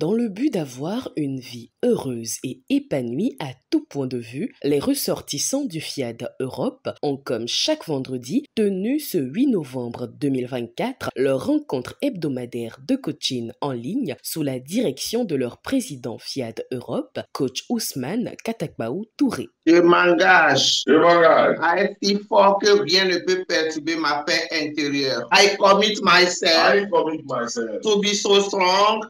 Dans le but d'avoir une vie heureuse et épanouie à tout point de vue, les ressortissants du FIAD Europe ont, comme chaque vendredi, tenu ce 8 novembre 2024 leur rencontre hebdomadaire de coaching en ligne sous la direction de leur président FIAD Europe, coach Ousmane Katakbaou Touré. Je m'engage à être si fort que rien ne peut perturber ma paix intérieure. I commit myself to be so strong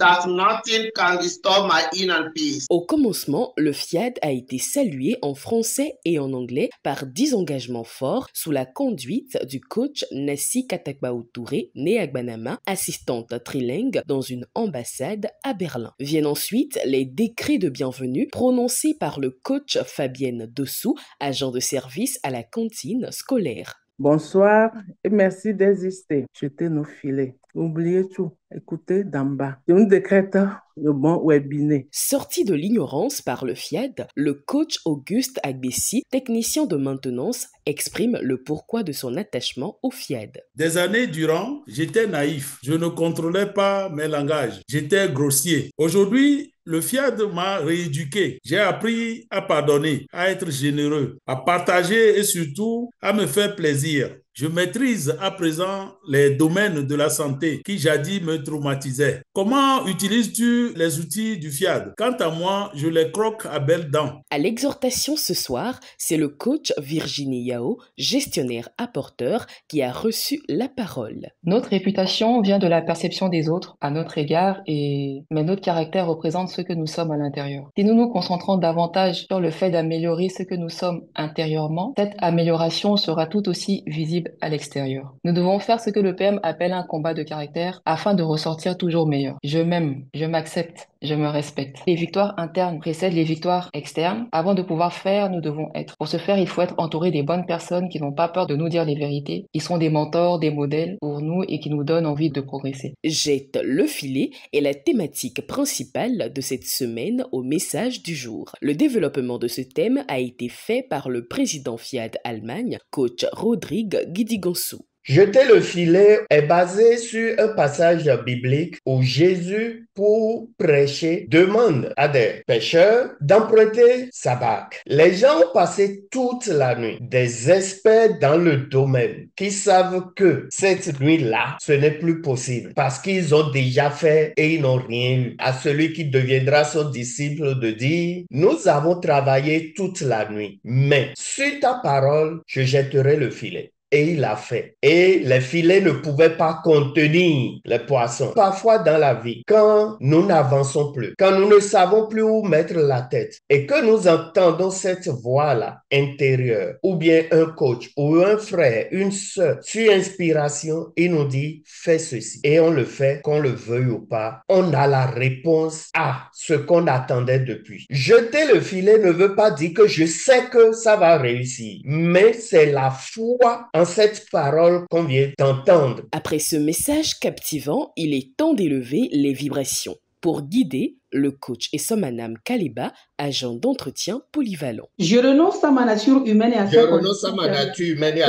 that nothing can disturb my inner peace. Au commencement, le FIAD a été salué en français et en anglais par 10 engagements forts sous la conduite du coach Nassi Katakbaou Touré, né à Gbanama, assistante trilingue dans une ambassade à Berlin. Viennent ensuite les décrets de bienvenue prononcés par le coach Fabienne Dossou, agent de service à la cantine scolaire. Bonsoir et merci d'exister. Jetez nos filets. Oubliez tout. Écoutez d'en bas. Je nous décrète le bon webinaire. Sorti de l'ignorance par le FIAD, le coach Auguste Agbessi, technicien de maintenance, exprime le pourquoi de son attachement au FIAD. Des années durant, j'étais naïf. Je ne contrôlais pas mes langages. J'étais grossier. Aujourd'hui, le FIAD m'a rééduqué. J'ai appris à pardonner, à être généreux, à partager et surtout à me faire plaisir. Je maîtrise à présent les domaines de la santé qui jadis me traumatisaient. Comment utilises-tu les outils du FIAD? Quant à moi, je les croque à belles dents. À l'exhortation ce soir, c'est le coach Virginie Yao, gestionnaire apporteur, qui a reçu la parole. Notre réputation vient de la perception des autres à notre égard, mais notre caractère représente ce que nous sommes à l'intérieur. Si nous nous concentrons davantage sur le fait d'améliorer ce que nous sommes intérieurement, cette amélioration sera tout aussi visible à l'extérieur. Nous devons faire ce que le PM appelle un combat de caractère afin de ressortir toujours meilleur. Je m'aime, je m'accepte, je me respecte. Les victoires internes précèdent les victoires externes. Avant de pouvoir faire, nous devons être. Pour ce faire, il faut être entouré des bonnes personnes qui n'ont pas peur de nous dire les vérités, qui sont des mentors, des modèles pour nous et qui nous donnent envie de progresser. Jette le filet est la thématique principale de cette semaine au message du jour. Le développement de ce thème a été fait par le président FIAD Allemagne, coach Rodrigue Guidigansou. Jeter le filet est basé sur un passage biblique où Jésus, pour prêcher, demande à des pêcheurs d'emprunter sa barque. Les gens ont passé toute la nuit, des experts dans le domaine qui savent que cette nuit-là, ce n'est plus possible parce qu'ils ont déjà fait et ils n'ont rien eu. À celui qui deviendra son disciple de dire, nous avons travaillé toute la nuit, mais sur ta parole, je jetterai le filet. Et il l'a fait. Et les filets ne pouvaient pas contenir les poissons. Parfois dans la vie, quand nous n'avançons plus, quand nous ne savons plus où mettre la tête et que nous entendons cette voix-là intérieure, ou bien un coach ou un frère, une sœur, sur inspiration, il nous dit fais ceci. Et on le fait, qu'on le veuille ou pas. On a la réponse à ce qu'on attendait depuis. Jeter le filet ne veut pas dire que je sais que ça va réussir, mais c'est la foi en cette parole qu'on vient d'entendre. Après ce message captivant, il est temps d'élever les vibrations. Pour guider, le coach et Somanam Kaliba, agent d'entretien polyvalent. Je renonce à ma nature humaine et à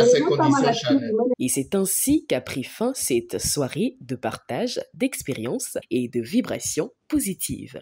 ses conditions charnelles. Et c'est ainsi qu'a pris fin cette soirée de partage d'expériences et de vibrations positives.